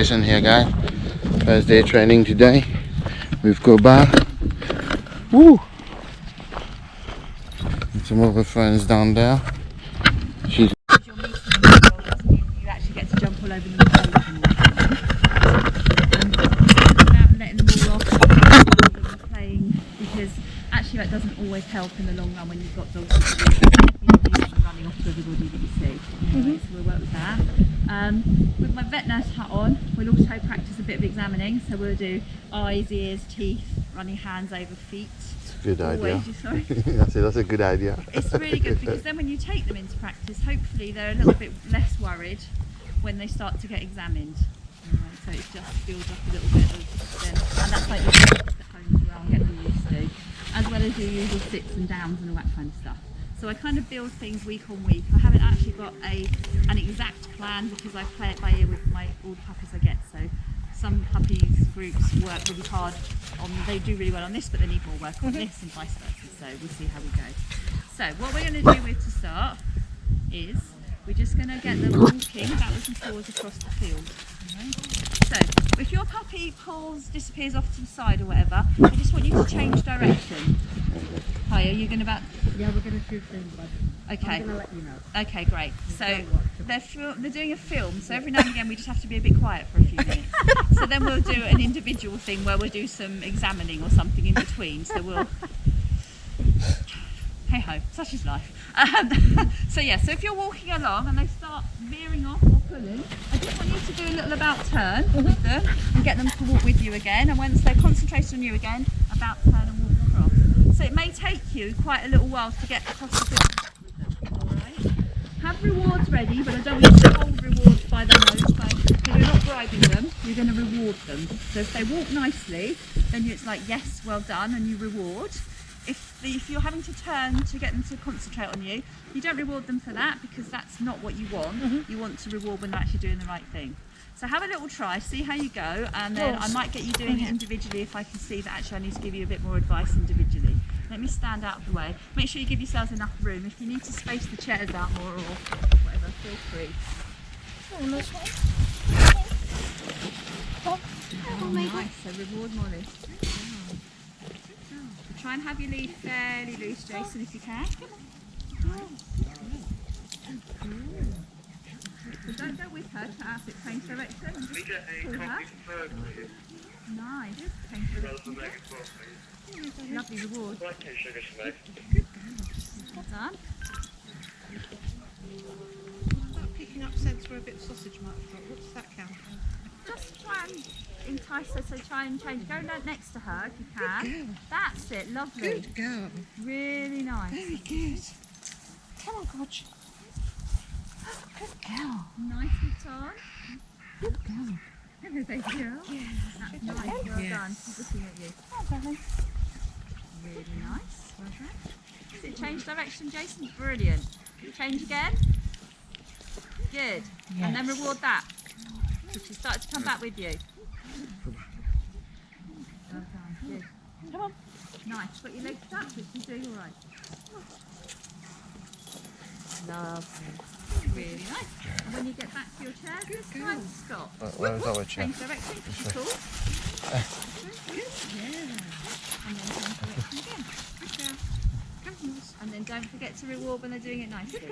competition here, guys. First day training today with KOBA. Woo! And some other friends down there. She's You're meeting them, you actually get to jump all over them without letting them all off and playing, because actually that doesn't always help in the long run when you've got dogs running off to everybody that you see. Anyway, so we'll work with that. With my vet nurse hat on, we'll also practice a bit of examining. So we'll do eyes, ears, teeth, running hands over feet. good idea. Always, sorry. That's a good idea. It's really good because then when you take them into practice, hopefully they're a little bit less worried when they start to get examined. So it just builds up a little bit of them, and that's like you can at home as well, get them used to, as well as your usual sits and downs and all that kind of stuff. So I kind of build things week on week. I haven't actually got an exact plan because I play it by ear with all the puppies I get. So some puppies groups work really hard on, they do really well on this, but they need more work on this, and vice versa. So we'll see how we go. So what we're going to do with to start is we're just going to get them walking backwards and forwards across the field. So if your puppy disappears off to the side or whatever, I just want you to change direction. Hi, are you going to Yeah, we're going to shoot things, bud. Okay. I'm going to let you know. Okay, great. So they're doing a film, so every now and again we just have to be a bit quiet for a few minutes. So then we'll do an individual thing where we'll do some examining or something in between. So we'll... Hey ho, such is life. So yeah, so if you're walking along and they start veering off or pulling, I just want you to do a little about turn with them and get them to walk with you again. And once they're concentrated on you again, about turn and walk across. So it may take you quite a little while to get across the field with them. Alright? Have rewards ready, but I don't want you to hold rewards by their nose. So you're not bribing them, you're going to reward them. So if they walk nicely, then it's like, yes, well done, and you reward. If you're having to turn to get them to concentrate on you, you don't reward them for that because that's not what you want. You want to reward when they're actually doing the right thing. So have a little try, see how you go, and then I might get you doing it individually if I can see that actually I need to give you a bit more advice individually. Let me stand out of the way. Make sure you give yourselves enough room. If you need to space the chairs out more or whatever, feel free. Oh, nice one. Oh, nice. So reward Molly. Try and have your lead fairly loose, Jason, if you can. So don't go with her to ask it change direction. And just pull her. Nice. Change direction. Lovely reward. Good. Well done. Picking up scents where a bit of sausage might have got. What does that count? Just try and entice her, so try and change. Go next to her if you can. Good girl. That's it, lovely. Good girl. Really nice. Very good. Come on, Godge. Good girl. Nicely done. Good girl. Hello, baby girl. Yeah. That's nice, well Yes. done. She's looking at you. Oh, darling. Really nice. Well done. Does it change direction, Jason? Brilliant. Change again. Good. And then reward that. So she started to come back with you. Well done. Good. Come on. Nice. Put your legs up, so she's doing all right. Lovely. Really nice. And when you get back to your chair, just try and stop. Where is our chair? Change direction. She's cool. Good. Yeah. And then change direction again. Good girl. And then don't forget to reward when they're doing it nicely. Good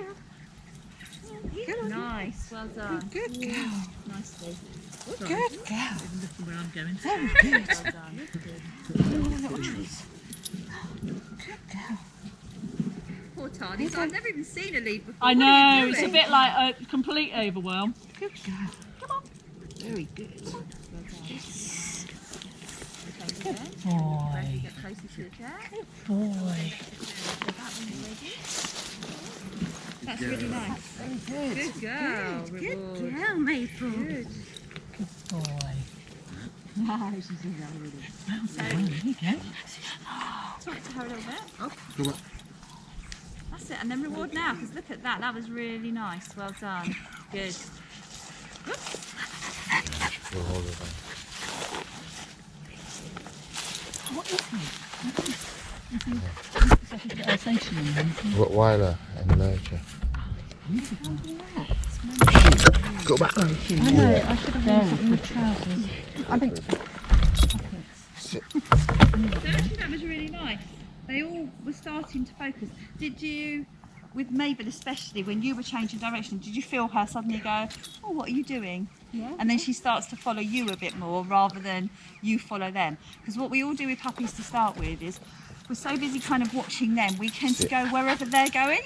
girl. Nice, well done. Good girl. Nicely. Good girl. Looking where I'm going. Very good. Well done. Good. Good girl. Poor Tani. So I've never even seen a lead before. I What are know, you it's a doing? bit like a complete overwhelm. Good girl. Come on. Very good. Well done. Yes. Okay, Good then. boy. Ready to get closer to the chair. Good boy. So that when you're ready. That's really nice. Very good. Good girl. Reward. Good girl, Maple. Good. Good boy. Wow, she's doing that really. There you go. Talk to her a little bit. KOBA. That's it, and then reward now, because look at that. That was really nice. Well done. Good. We'll hold it on. What is he? Rottweiler and Lurcher. Beautiful. Go back. I know, I should have worn something with trousers. I think. Sit. So actually that was really nice. They all were starting to focus. Did you, with Mabel especially, when you were changing direction, did you feel her suddenly go, oh, what are you doing? Yeah. And then she starts to follow you a bit more rather than you follow them. Because what we all do with puppies to start with is we're so busy kind of watching them, we tend to go wherever they're going.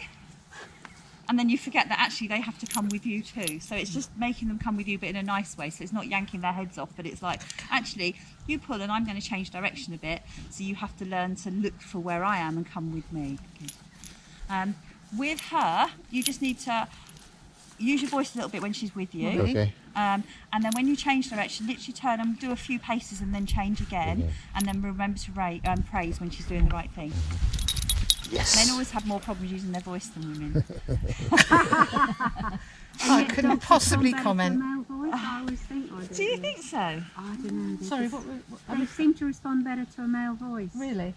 And then you forget that actually they have to come with you too. So it's just making them come with you, but in a nice way. So it's not yanking their heads off, but it's like, actually, you pull and I'm going to change direction a bit. So you have to learn to look for where I am and come with me. With her, you just need to use your voice a little bit when she's with you. Okay. And then when you change direction, literally turn and do a few paces and then change again. Okay. And then remember to praise when she's doing the right thing. Yes. Men always have more problems using their voice than women. I couldn't possibly comment. I always think I do. Do you think so? I don't know. Sorry, They seem to respond better to a male voice. Really?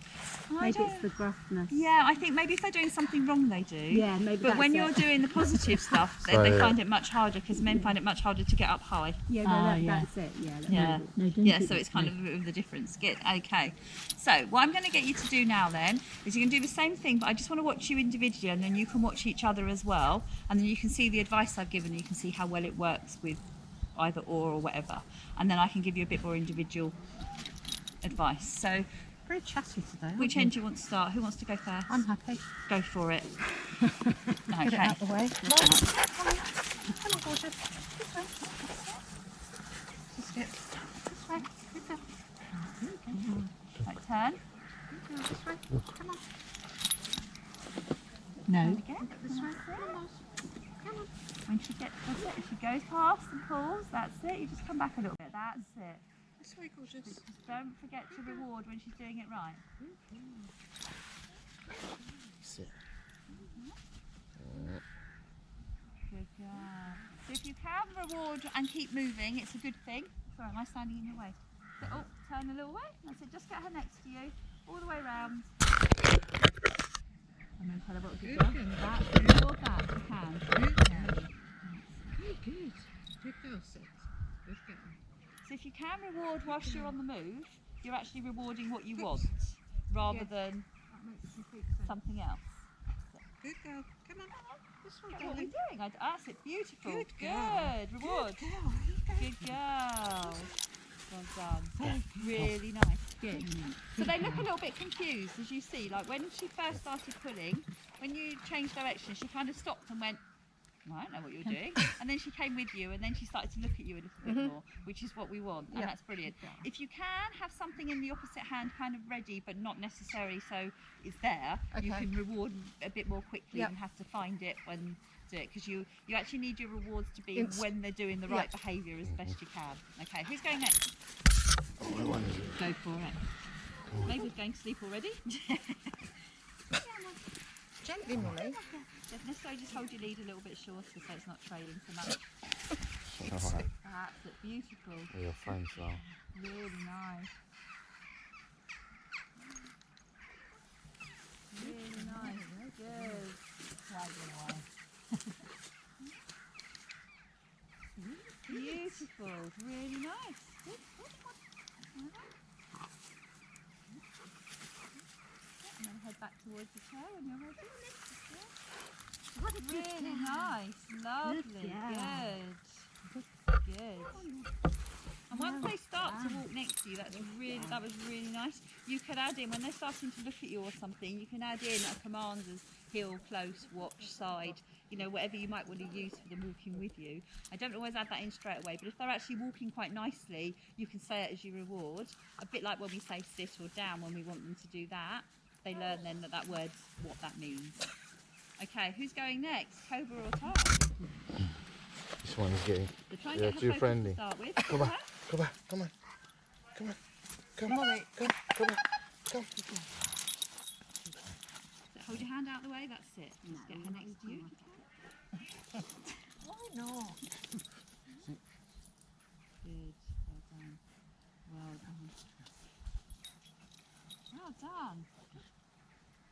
Maybe it's the gruffness. Yeah, I think maybe if they're doing something wrong, they do. Yeah, maybe But when that's you're doing the positive stuff, they So- find it much harder because men find it much harder to get up high. Yeah, no, that's it. Yeah. Yeah, No, yeah. So it's kind of a bit of the difference. Okay. So what I'm going to get you to do now then is you're going to do the same thing, but I just want to watch you individually, and then you can watch each other as well, and then you can see the advice I've given. You can see how well it works with either or whatever, and then I can give you a bit more individual advice. So Very chatty today. which end do you want to start? Who wants to go first? I'm happy. Go for it. Get it Okay. out the way. Come on, gorgeous. This way. Just get this way. Good girl. Right, turn. This way. Come on. No. No. Again. This way. Come on. Come on. When she gets, that's it. If she goes past and pulls, that's it. You just come back a little bit. That's it. This way, gorgeous. Just don't forget to reward when she's doing it right. Sit. Good girl. So if you can reward and keep moving, it's a good thing. Sorry, am I standing in your way? So, oh, turn a little way. That's it. Just get her next to you, all the way round. And then tell her what to do. That's reward that if you can. Good girl. Very good. Good girl, Sis. Good girl. So if you can reward whilst you're on the move, you're actually rewarding what you want rather than That makes complete sense. something else. Good girl. Come on. This way, Look what we're darling. doing. That's it. Beautiful. Good girl. Good. Reward. Good girl. Here you go. Good girl. Well done. Really nice. Good. So they look a little bit confused, as you see. Like when she first started pulling, when you changed direction, she kind of stopped and went, well, I don't know what you're doing. And then she came with you, and then she started to look at you a little bit more, which is what we want, and that's brilliant. If you can have something in the opposite hand kind of ready, but not necessary so it's there, you Okay. can reward a bit more quickly Yep. and have to find it when do it, because you actually need your rewards to be Inst- when they're doing the right behaviour as best you can. Okay, who's going next? Go for it. Mabel's going to sleep already. Gently, Molly. Don't necessarily just hold your lead a little bit shorter so it's not trailing so much. Alright. That's it, beautiful. Your friends are. Really nice. Really nice. Good. Beautiful. Really nice. And then head back towards the chair when you're ready. Really nice. Lovely. Good. And once they start to walk next to you, that was really nice. You could add in, when they're starting to look at you or something, you can add in a command as heel, close, watch, side, you know, whatever you might want to use for them walking with you. I don't always add that in straight away, but if they're actually walking quite nicely, you can say it as your reward. A bit like when we say sit or down when we want them to do that. They learn then that word's what that means. Okay, who's going next? Cobra or Tar? This one's getting. So try and Yeah, get her too focused friendly. to start with. Go back. Go back. Come on. Come on. Come on. Come. Come on. Come. So hold your hand out the way, that's it. Just get her next to you. Why not? Good, well done. Well done. Well done.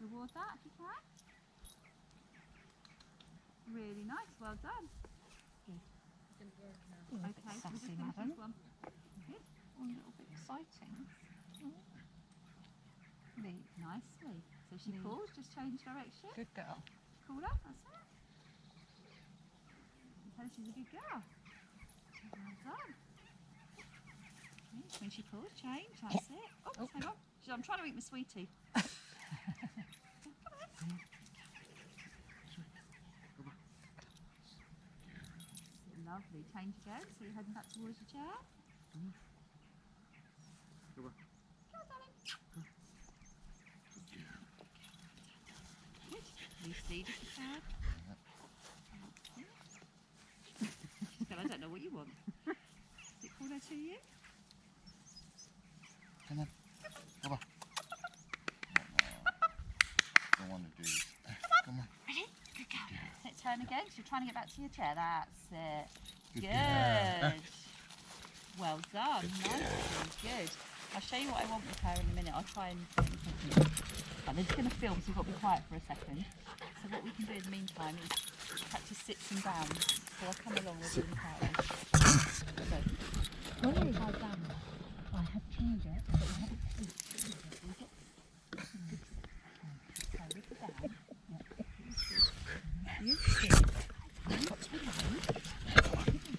Reward that if you can. Really nice, well done. Okay, so we'll just Sassy, finish madam. this one. A little bit exciting. Lee, nicely. So she calls, just change direction. Good girl. Call her, that's it. Tell her she's a good girl. Well done. When she calls, change, that's it. Oh, hang on. I'm trying to eat my sweetie. Lovely. Change again. So you're heading back towards your chair. Come on, darling. Good. Loose lead if you can. Well, I don't know what you want. Does it call her to you? Come on. Come on. Don't want to do this. Come on. Ready? Good girl. Let's turn again. So you're trying to get back to your chair. That's it. Good Good. Well done. Nice. Good. I'll show you what I want with her in a minute. I'll try and. They're just going to film, so you've got to be quiet for a second. So what we can do in the meantime is practice sits and downs. So I'll come along with you and Carol. So, Molly, I have changed it, but we haven't so with the down. You sit. You've got to be low.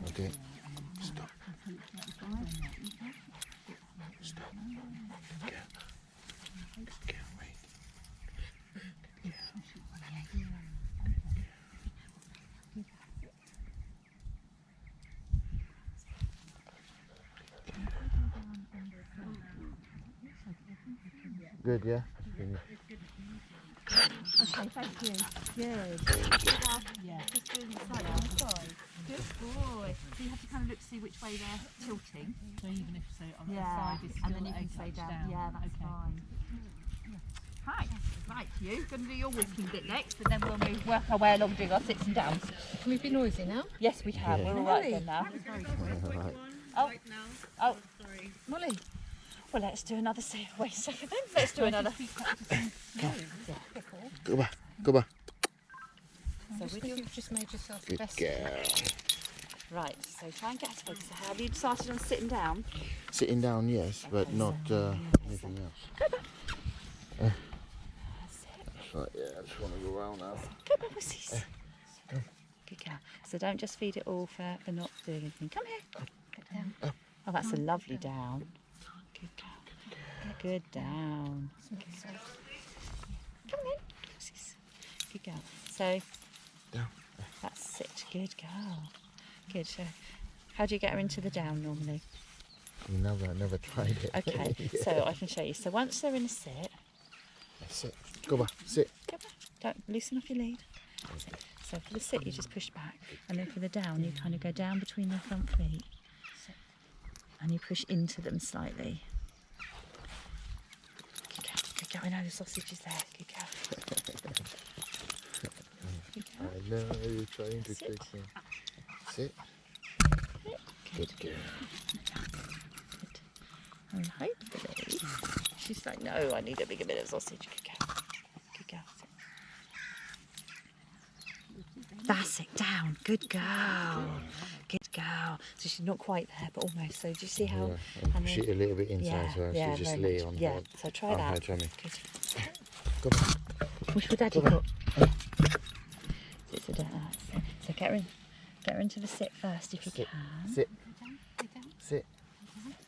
Okay. Stop. Stop. Good girl. Good girl, wait. Good girl. Good, yeah? Okay, thank you. Good. Yeah. Just doing it slightly on the side. Good boy. So you have to kind of look to see which way they're tilting. So even if so on the Yeah. side is still And then you a can say touch down. Yeah, that's okay. fine. Hi. Right, you. Going to do your walking bit next, and then we'll move, work our way along doing our sits and downs. Can we be noisy now? Yes, we can. We're all right then now. Alright. Oh. Oh. Molly. Well, let's do another sit. Wait a second then. Let's do another. Go back. Go back. So with your You've just made yourself the Good best. girl. right. So try and get us focused. So have you started on sitting down? Sitting down, yes, but not anything else. Right, yeah, I just want to go around now. Come on, pussies. Good girl. So don't just feed it all for not doing anything. Come here. Get down. Oh, that's a lovely down. Good girl. Good down. Come in. Pussies. Good girl. So Down. that's it. Good girl. Good. So how do you get her into the down normally? Never tried it. Okay. So I can show you. So once they're in a sit, Sit. Go back. Sit. go back. Don't loosen off your lead. So for the sit, you just push back, and then for the down, you kind of go down between their front feet, and you push into them slightly. Good girl. Good girl. I know the sausage is there. Good girl. Good girl. I know you're trying to Sit. trick me. Sit. Good girl. Good. And hopefully, she's like, no, I need a bigger bit of sausage. Good girl. Good girl. Sit. That's it. Down. Good girl. Good girl. So she's not quite there, but almost. So do you see how? Yeah, and and push then- it a little bit inside yeah, so yeah, she just very lay much. on Yeah. her, So try on that. her tummy. Good. Go back. Wish for daddy Go cook. back. So get her into the sit first if you Sit. can. Sit. Sit.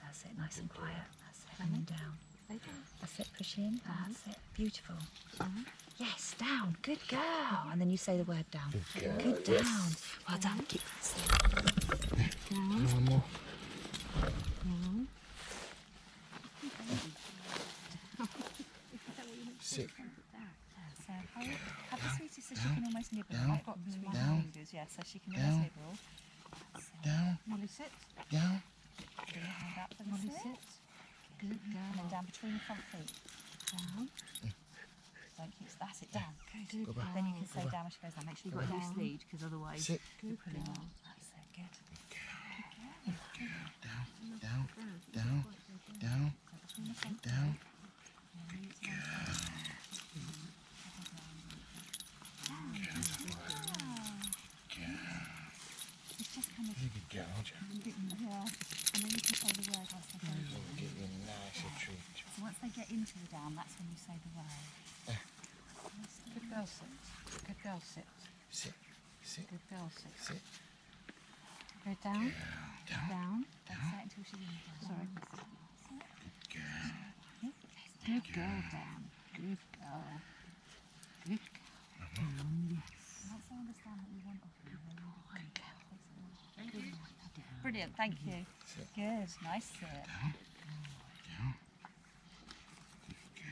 That's it, nice and quiet. That's it, and then down. That's it, push in. That's it, beautiful. Yes, down. Good girl. And then you say the word down. Good girl. Good down. Well done. Keep One more. Sit. So have the sweetie so she can almost nibble. Down. I've got between Down. my fingers, yeah, so she can Down. almost nibble. That's it. Down. Molly, sit. Down. Good, hold up for the Molly, sit. sit. Good And then girl. down between the front feet. Down. Don't keep, that's it, down. Good. Go back. Then you can say down when she goes down. Make sure you've got a loose lead, because otherwise Sit. you're pulling on. That's it, good. Down. Down. Down. Down. Down. Yeah. And then you can say the word once they go. We'll get you a nicer treat. So once they get into the down, that's when you say the word. Good girl, sit. Good girl, sit. Sit. Sit. Good girl, sit. Sit. Go down. Down. Down. Don't say it until she's in the down. Sorry. Girl. Good girl, Dan. Good girl. Good girl. Once they understand what you want of them, they will become brilliant, thank you. Good, nice sit.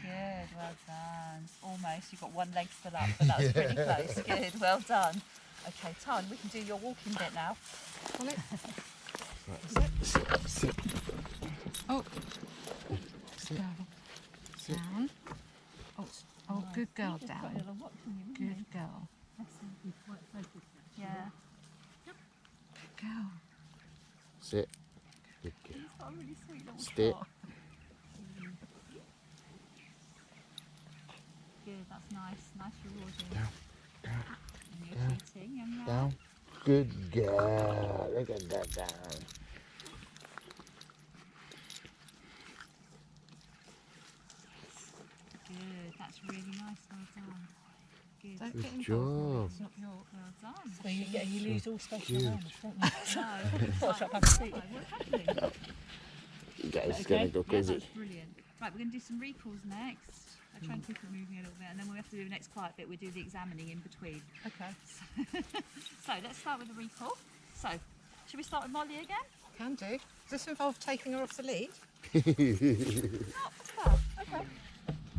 Good, well done. Almost, you've got one leg still up, but that was pretty close. Good, well done. Okay, Tan, we can do your walking bit now. Sit. Sit. Oh. Sit. Sit. Down. Oh, good girl, He's Dan. quite a lot of watching you, isn't Good girl. he? Yeah. Good girl. Sit. Good girl. He's got a really sweet little Sit. trot. Good, that's nice. Nice rewarding. Down. Down. And you're treating him now. Down. Good girl. Look at that down. Good, that's really nice. Well done. Good. Don't Good get involved. job. It's not your... Well done. So you lose all special Cute. awareness, don't you? No, it's like, what's happening? You guys Okay. gonna go Yeah, crazy. that's brilliant. Right, we're going to do some recalls next. I'll try and keep it moving a little bit, and then we have to do the next quiet bit. We'll do the examining in between. Okay. So let's start with the recall. So, should we start with Molly again? Can do. Does this involve taking her off the lead? Oh, okay.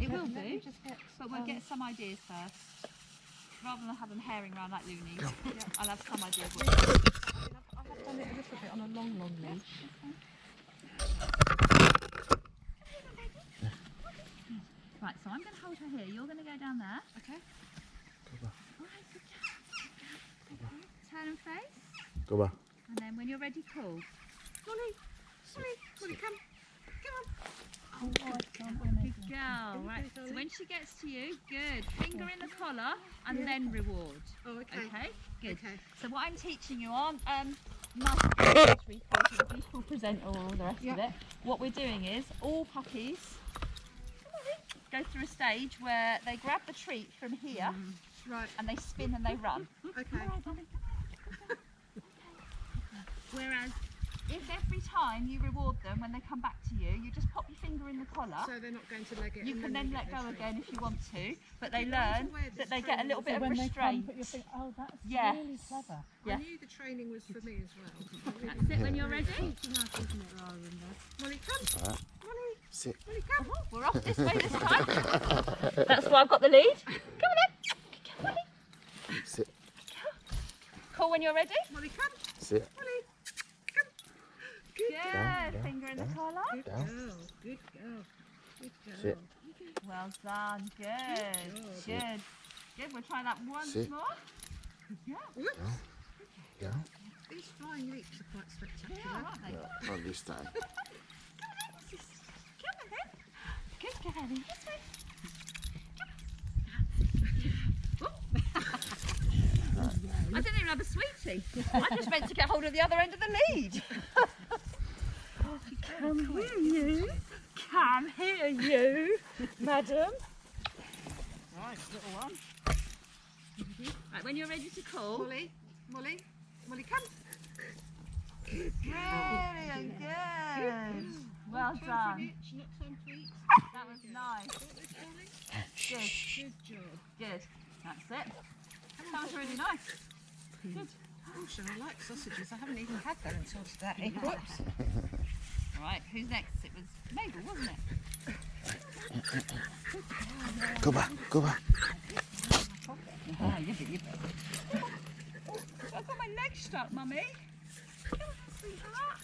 It will Let me do, just get... but we'll get some ideas first. Rather than have them herring around like loonies, I'll have some idea of what to do. I have done it a little bit on a long leash. Right, so I'm going to hold her here. You're going to go down there. Okay. Alright, good girl. Turn and face. Go back. And then when you're ready, call. Molly, come. Come on. Good girl. Right. So when she gets to you, good. Finger in the collar and then reward. Oh, okay. Okay? Good. Okay. So what I'm teaching you on, nice beautiful present all the rest of Yep. it. What we're doing is all puppies go through a stage where they grab the treat from here Right. and they spin and they run. Okay. Whereas if every time you reward them when they come back to you, you just pop your finger in the collar. So they're not going to leg it. You and can then you let get go their treat. again if you want to, but they I was learn aware that this they get a training little was- bit of When they come, restraint. put your finger, oh, that's Yeah. really clever. Yeah. I knew the training was for me as well. That's it when you're ready. Molly, come. Alright. Molly, Sit. Molly, come. Oh, we're off this way this time. That's why I've got the lead. Come on then. Good girl, Molly. Sit. Cool when you're ready. Molly, come. Sit. Molly, come. Good Good. Down, down, Finger in the down. collar. Down. girl. Good girl. Good girl. Sit. Well done. Good. Good. Good. We'll try that once Sit. more. Yeah. Whoops. Down. These flying leaps are quite They spectacular. are, aren't they? No, not this time. Come on then. Good girl. This way. I didn't even have a sweetie. I just meant to get hold of the other end of the lead. Come here, you. Come here, you, madam. Right, little one. Right, when you're ready to call. Molly, Molly, Molly, come. Brilliant, good. Well Time for done. an itch, not time for eat. That was nice. Got this, Molly? Good, Good job. good. That's it. That was really nice. Good. Gosh, I like sausages. I haven't even had them until today. Whoops. Right, who's next? It was Mabel, wasn't it? Go back. Go back. Oh, you bet. I've got my leg stuck, Mummy. Come on, sweetheart.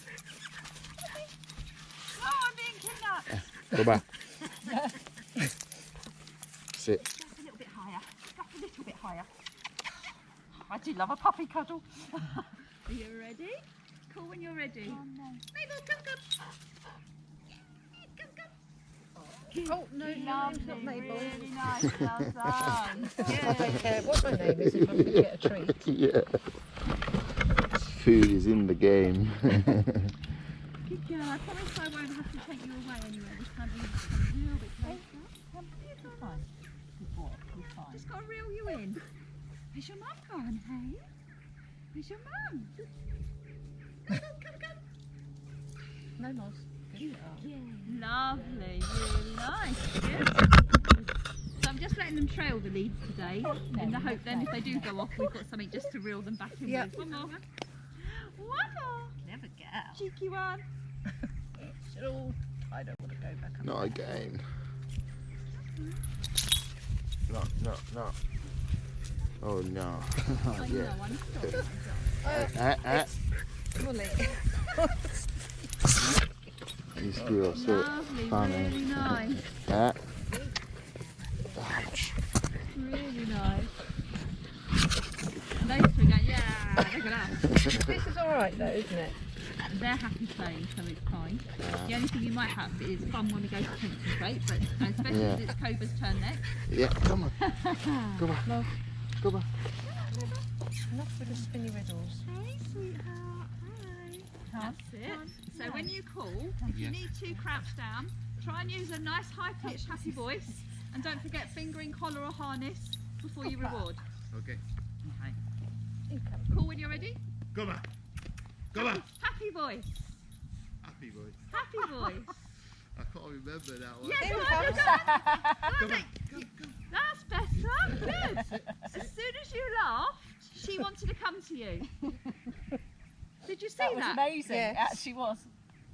Oh, I'm being kidnapped. Go back. Sit. Just a little bit higher. Just a little bit higher. I do love a puppy cuddle. Are you ready? Cool when you're ready. Oh, no. Mabel, come. Oh, no, Lovely, not Mabel. really nice, well done. Take Good. care. What my name is if I can get a treat. Yeah. food is in the game. Good girl. I promise I won't have to take you away anywhere. This time we just come a little bit closer. You're fine. Good boy. You're fine. Just got to reel you in. Where's your mum gone, hey? Where's your mum? Come. No moss. Good girl. Lovely, really nice, good. So I'm just letting them trail the leads today, in the hope then if they do go off, we've got something just to reel them back in with. One more. One more. Clever girl. Cheeky one. Oh, I don't want to go back up. Not again. No. Oh no. I Yeah. know, I'm sorry. Molly. These two are so Lovely, funny. really nice. Ouch. Really nice. And those two going, yeah, look at that. This is alright though, isn't it? They're happy playing, so it's fine. The only thing you might have is fun when we go to concentrate, but especially Yeah. if it's Koba's turn next. Yeah, come on. Come on. No. Come on. Enough with the spinny riddles. Hey, sweetheart. Hi. That's it. So when you call, if you need to crouch down, try and use a nice high-pitched happy voice, and don't forget fingering collar or harness before you reward. Okay. Okay. Cool when you're ready. Come on. Come on. Happy voice. Happy boy. Happy voice. I can't remember that one. Yeah, Here go we on, come. go on. That's better. Good. As soon as you laughed, she wanted to come to you. Did you see That was that? amazing. Yes. It actually was.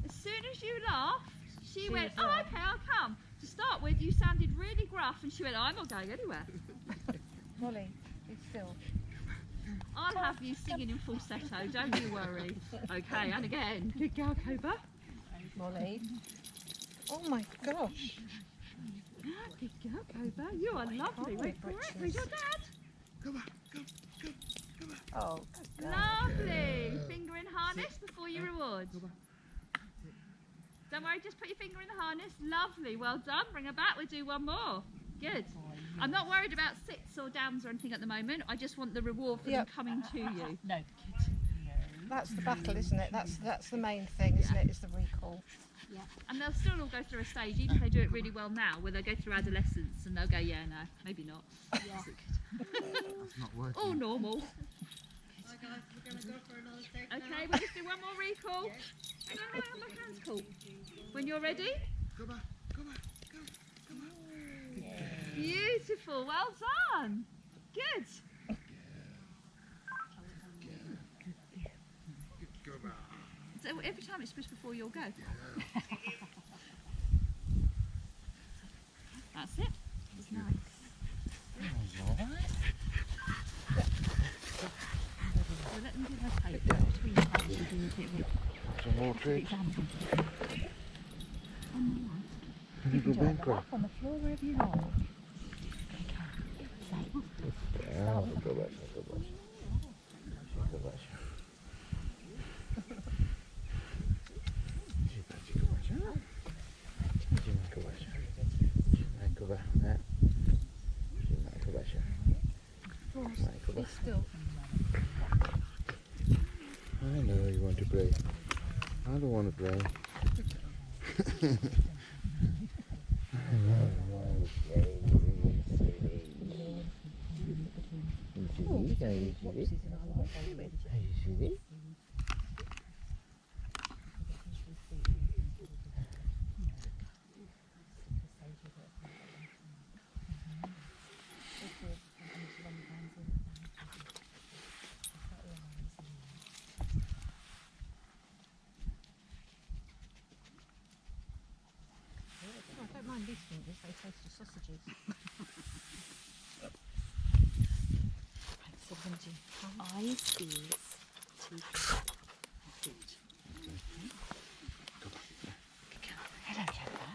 As soon as you laughed, she went, was oh, there. okay, I'll come. To start with, you sounded really gruff, and she went, I'm not going anywhere. Molly, be still. I'll have you singing in falsetto, don't you worry. Okay, and again. Good girl, Koba. Molly. Oh my gosh. Good girl, Koba. You are lovely. Wait for it. Where's your dad? Come on. Oh, good girl. Lovely. Finger in harness before you reward. Don't worry, just put your finger in the harness. Lovely. Well done. Bring her back. We'll do one more. Good. I'm not worried about sits or downs or anything at the moment. I just want the reward for them Yep. coming to you. No. That's the battle, isn't it? That's the main thing, isn't it? Is the recall. Yeah. And they'll still all go through a stage, even if they do it really well now, where they'll go through adolescence and they'll go, yeah, no, maybe not. Yeah. That's not working. All normal. Okay, we'll just do one more recall. Hang on, my hand's cool. When you're ready. Come on. Beautiful, well done. Good. So every time it's just before you'll go. That's it. It's nice. So let them do her paper between times. Some more tricks. You go bankrupt. On the floor wherever you like. Yeah, I'll go back. Be still. I know you want to play. I don't want to play. I don't mind these fingers, they taste the sausages. Right, so when do you Eyes, ears, teeth, feet. Hello, Koba.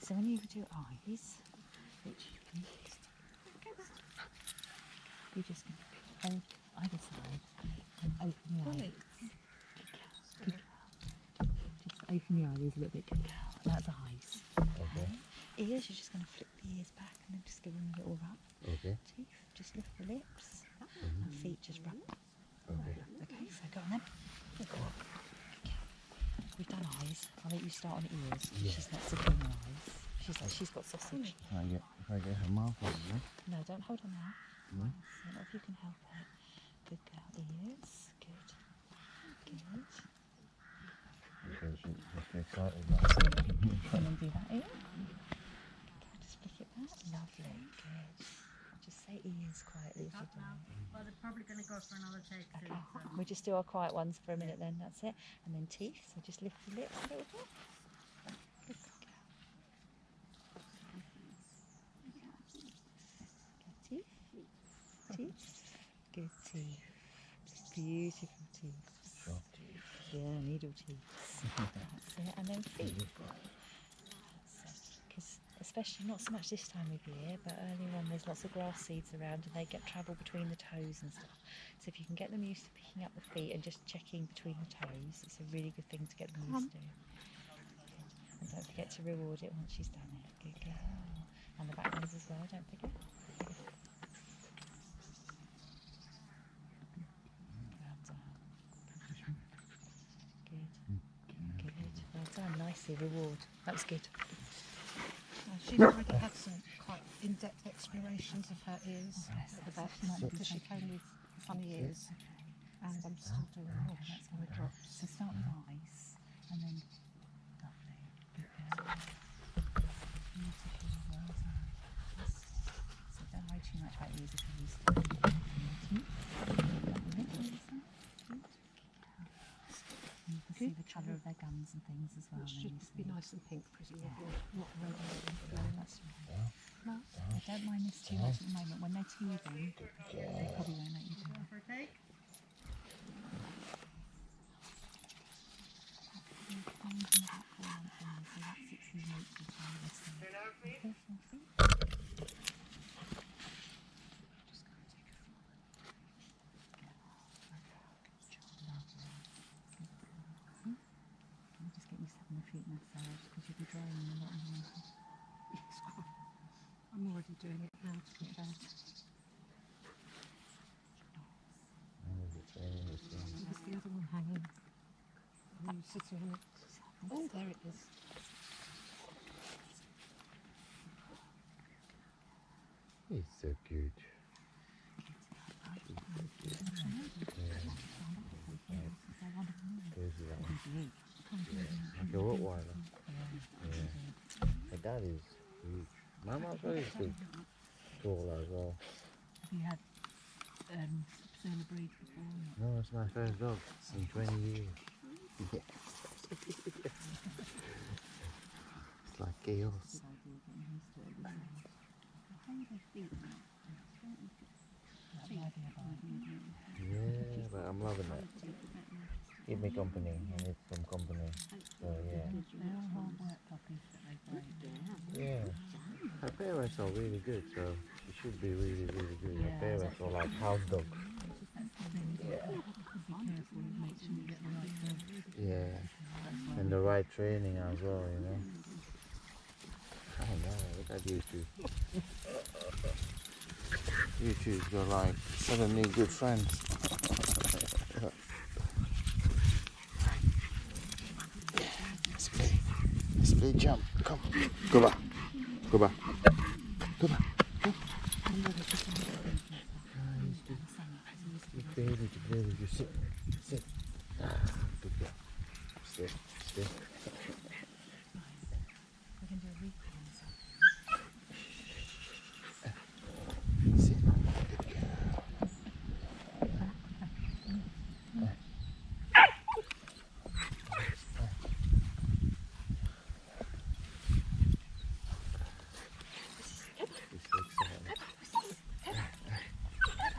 So when you do eyes, which you can you're just going to hold either side and open your eyes. Good girl. Just open your eyes a little bit. Good girl. That's eyes. Okay. Ears, you're just going to flip the ears back and then just give them a little rub. Okay. Teeth, just lift the lips. And feet, just rub. Okay. Okay, so go on then. Good girl. We've done eyes. I'll let you start on ears. Yeah. She's not so keen on eyes. She's like, she's got sausage. If I get her mouth over there. No, don't hold her now. No? I don't know if you can help her. Good girl. Ears. Good. Good. Okay, she's excited now. And then do that ear. Just flick it back. Lovely. Good. Just say ears quietly as you do it. Well, they're probably going to go for another take too. Okay. We'll just do our quiet ones for a minute then, that's it. And then teeth, so just lift the lips a little bit. Good girl. Good teeth. Teeth. Good teeth. Beautiful teeth. Sharp teeth. Yeah, needle teeth. That's it. And then feet. Because especially not so much this time of year, but earlier on there's lots of grass seeds around and they get travel between the toes and stuff. So if you can get them used to picking up the feet and just checking between the toes, it's a really good thing to get them used to. And don't forget to reward it once she's done it. Good girl. And the back ones as well, don't forget. Well done. Good. Good. Well done. Nicely. Reward. That was good. She's already had some quite in-depth explorations of her ears at the vet because she came with funny ears, and I'm still doing more. That's how it drops. So start with eyes and then lovely. Good girl. Beautiful. Well done. So don't worry too much about ears if you use them. And you can see the colour of their gums and things as well. It should be nice and pink, pretty not red. That's right. No, I don't mind this too much at the moment. When they're teething, they probably won't let you do it. For a take? Just get used to having the feet massaged because you'll be drying them a lot more. Yes, I'm already doing it now, to be fair. Where's the other one hanging? Are you sitting on it? Oh, there it is. He's so cute. Crazy that one. Like a Rottweiler. Yeah. Her dad is huge. My mum's very big. Tall as well. Have you had solar breed before? No, it's my first dog in 20 years. Yeah. It's like chaos. Yeah, but I'm loving it. Keep me company. I need some company. So yeah. They are hard work puppies, but they break. Yeah. Her parents are really good, so she should be really, really good. Her Yeah. parents are like house dogs. Be careful, make sure you get the right dog. Yeah. And the right training as well, you know. I don't know, look at you two. You two's got like suddenly good friends. Let's play. Let's play jump. Come. Go back. Go back. Go back. Go. You barely, you sit. Sit. Good girl. Stay. Stay. We can do a recall. Sit. Good girl. She's so excited.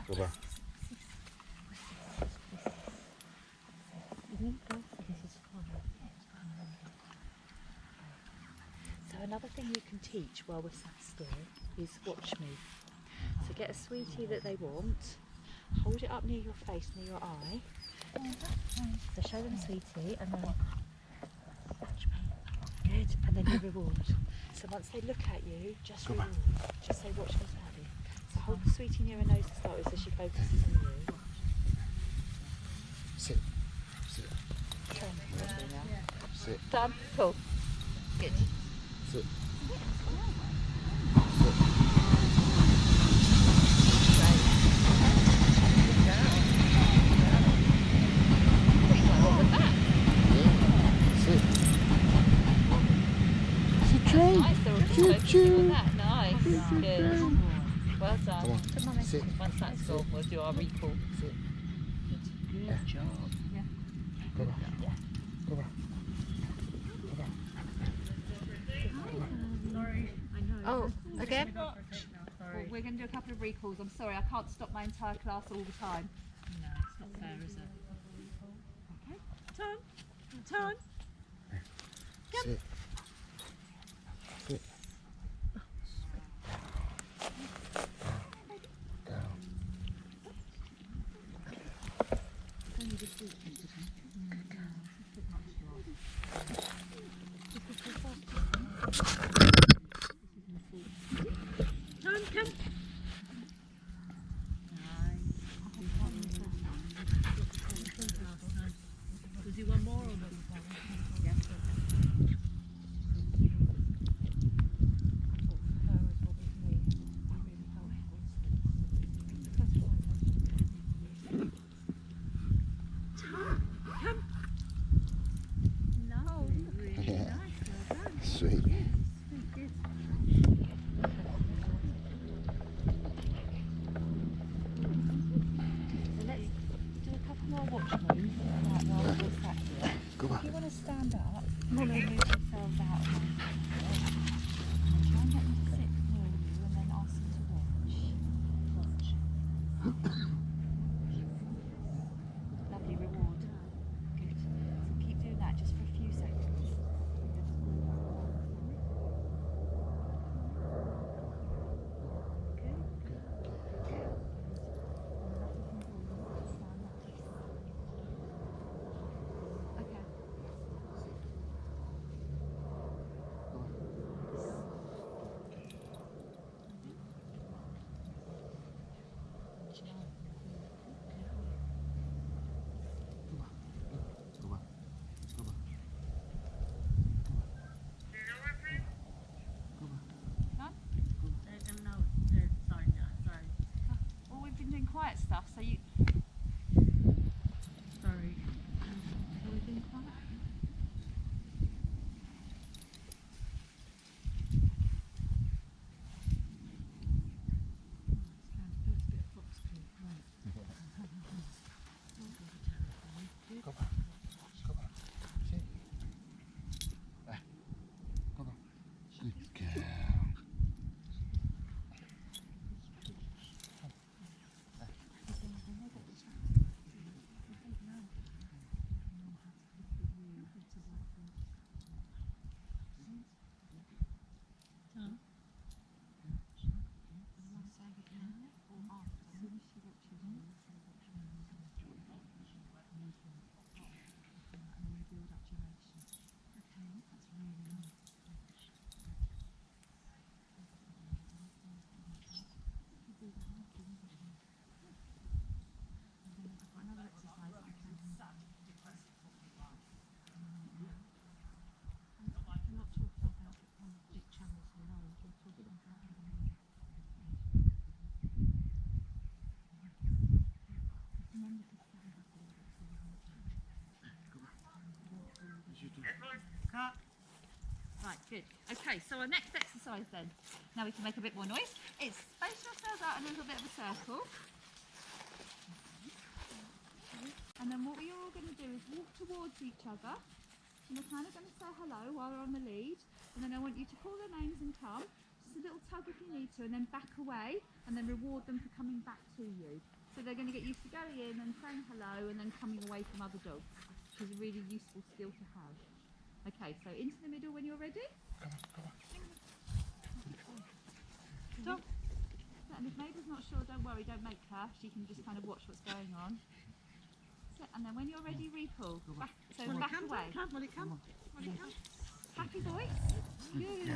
Go back. So another thing you can teach while we're sat still is watch me. So get a sweetie that they want, hold it up near your face, near your eye. So show them sweetie and then watch me. Good, and then you reward. So once they look at you, just reward. Just say watch me daddy. So hold the sweetie near her nose to start with so she focuses on you. Sit. Sit. Done. Cool. Good. Sit. What was that? Sit. Sit, Joe. Nice. They were focusing on that. Nice. Good. Well done. Come on. Sit. Once that's gone, we'll do our recall. Sit. Good job. Yeah. Go back. Go back. Oh, again? Well, we're going to do a couple of recalls. I'm sorry, I can't stop my entire class all the time. No, it's not fair, is it? Okay. Turn. Sit. Sit. Down. Turn, come. Does he want more or not? No. Yeah. Sweet. So let's do a couple more watch moves. Right, while we're sat here. Go back. If you want to stand up, move yourselves out of my try and get them to sit near you and then ask them to watch. Lovely reward. Good. So keep doing that just for a few seconds. Okay. Go back. Go back. Well, we've been doing quiet stuff, so you. Sorry. We've been quiet. Go back. Go back. Sit. There. Go back. Good girl. Right, good. Okay, so our next exercise then, now we can make a bit more noise, is space yourselves out in a little bit of a circle. And then what we're all going to do is walk towards each other. And we're kind of going to say hello while we're on the lead. And then I want you to call their names and come. Just a little tug if you need to, and then back away, and then reward them for coming back to you. So they're going to get used to going in and saying hello and then coming away from other dogs, which is a really useful skill to have. Okay, so into the middle when you're ready. Stop. And if neighbour's not sure, don't worry, don't make her. She can just kind of watch what's going on. So, and then when you're ready, recall. Back, so back away. Happy voice. Good.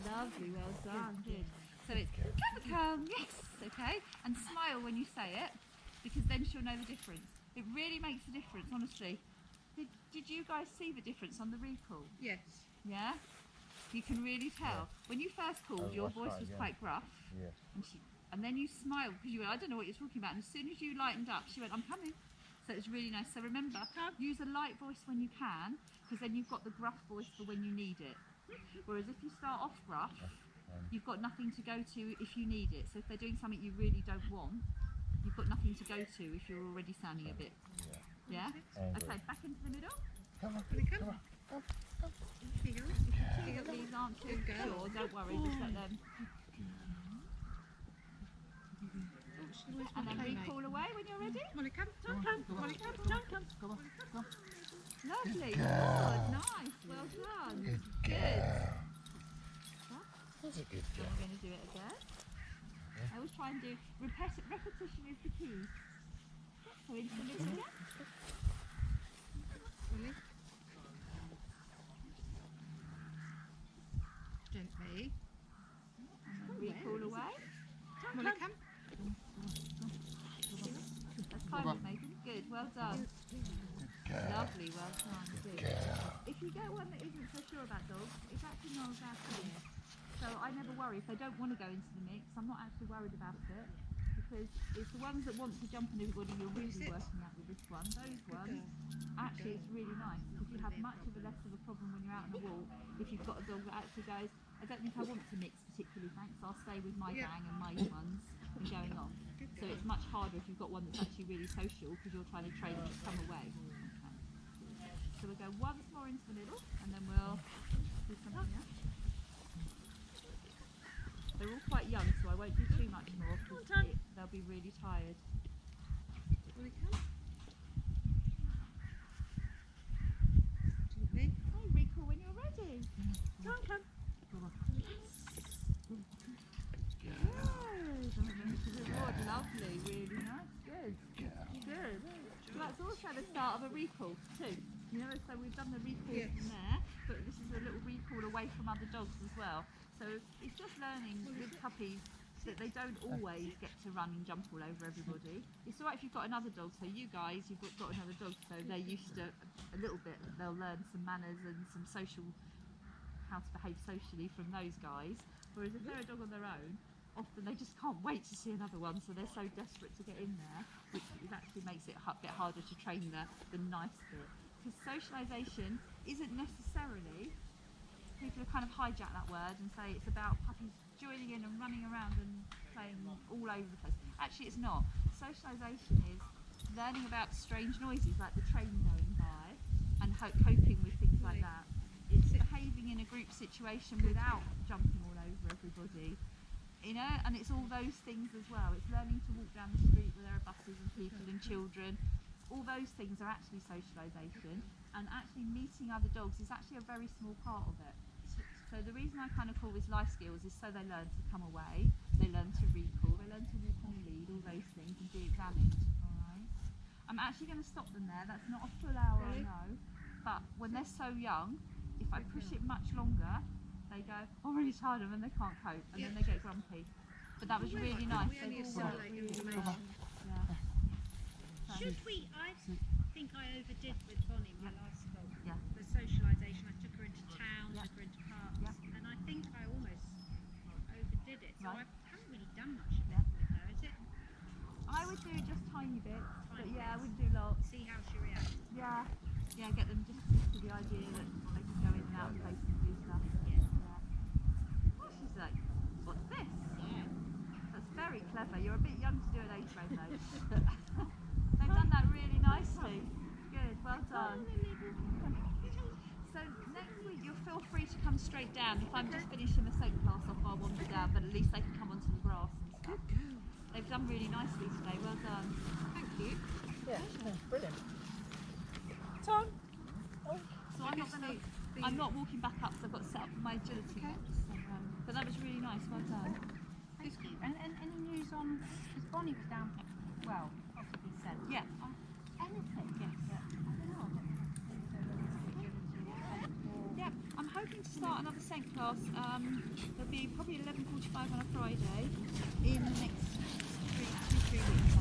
Lovely, well done. Good. So it's come, yes, okay. And smile when you say it, because then she'll know the difference. It really makes a difference, honestly. Did you do you guys see the difference on the recall? Yes. Yeah? You can really tell. When you first called, your that's voice right, was yeah. quite gruff. Yeah. And then you smiled because you went, I don't know what you're talking about. And as soon as you lightened up, she went, I'm coming. So it was really nice. So remember, use a light voice when you can, because then you've got the gruff voice for when you need it. Whereas if you start off gruff, you've got nothing to go to if you need it. So if they're doing something you really don't want, you've got nothing to go to if you're already sounding a bit. Yeah? Okay, back into the middle. Come on. Come on. Here you go. These aren't too Good girl. sure, don't worry, just let them. And then recall away when you're ready. Molly, come. Molly, come. Lovely, good, nice, well done. Good. That's a good So job. we're going to do it again. I always try and do, repetition is the key. So into the middle again. Molly. Gently. And then recall away. Molly, come. That's fine with Megan. Good, well done. Lovely, well done. Good. If you get one that isn't so sure about dogs, it's actually not a bad thing. So I never worry. If they don't want to go into the mix, I'm not actually worried about it. Because it's the ones that want to jump on everybody you're really working out with this one. Those ones, actually it's really nice. Because you have much of a less of a problem when you're out on a walk. If you've got a dog that actually goes, I don't think I want to mix particularly, thanks. I'll stay with my gang and my ones and going off. So it's much harder if you've got one that's actually really social because you're trying to train them to come away. Okay. So we'll go once more into the middle and then we'll do something else. They're all quite young, so I won't do too much more because they'll be really tired. Molly, come. Gently. Hey, recall when you're ready. Come. Good. Lovely, really nice. Good. Good. So that's also the start of a recall too. You know, so we've done the recall from there, but this is a little recall away from other dogs as well. So it's just learning with puppies that they don't always get to run and jump all over everybody. It's alright if you've got another dog, so you guys, you've got another dog, so they're used to a little bit, they'll learn some manners and some social, how to behave socially from those guys. Whereas if they're a dog on their own, often they just can't wait to see another one, so they're so desperate to get in there, which actually makes it a bit harder to train the nice bit. Because socialisation isn't necessarily, people have kind of hijacked that word and say it's about puppies joining in and running around and playing all over the place. Actually it's not. Socialisation is learning about strange noises like the train going by and coping with things like that. It's behaving in a group situation without jumping all over everybody. You know, and it's all those things as well. It's learning to walk down the street where there are buses and people and children. All those things are actually socialisation, and actually meeting other dogs is actually a very small part of it. So the reason I kind of call this life skills is so they learn to come away, they learn to recall, they learn to walk on lead, all those things, and be examined. Alright. I'm actually going to stop them there. That's not a full hour, I know, but when they're so young, if I push it much longer, they go, oh, I'm really tired of them, and they can't cope, and then they get grumpy. But that was really nice. We only assimilate information. Yeah. Should we? I think I overdid with Bonnie, my last dog. Yeah. The socialisation. I took her into town, Yeah. took her into parks, Yeah. and I think I almost overdid it. So Right. I haven't really done much of it with her, is it? I would do just tiny bits, but Tiny yeah, I bits. wouldn't do lots. See how she reacts. Yeah, yeah, get them just used to the idea that they can go in and out of places and do stuff. Yeah. Oh, she's like, what's this? That's very clever. You're a bit young to do an age range though. They've done that really nicely. Good, well done. So next week you'll feel free to come straight down. If I'm just finishing the soap class off, I'll wander down, but at least they can come onto the grass and stuff. They've done really nicely today, well done. Thank you. Yeah, brilliant. Tom. So I'm not walking back up, so I've got to set up my agility. Okay. So, but that was really nice, well done. Thank you. And any news on, because Bonnie was down, well, possibly said. Yeah. Anything? Yes. Yeah, I'm hoping to start another scent class. There'll be probably 11:45 on a Friday in the next 2-3 weeks.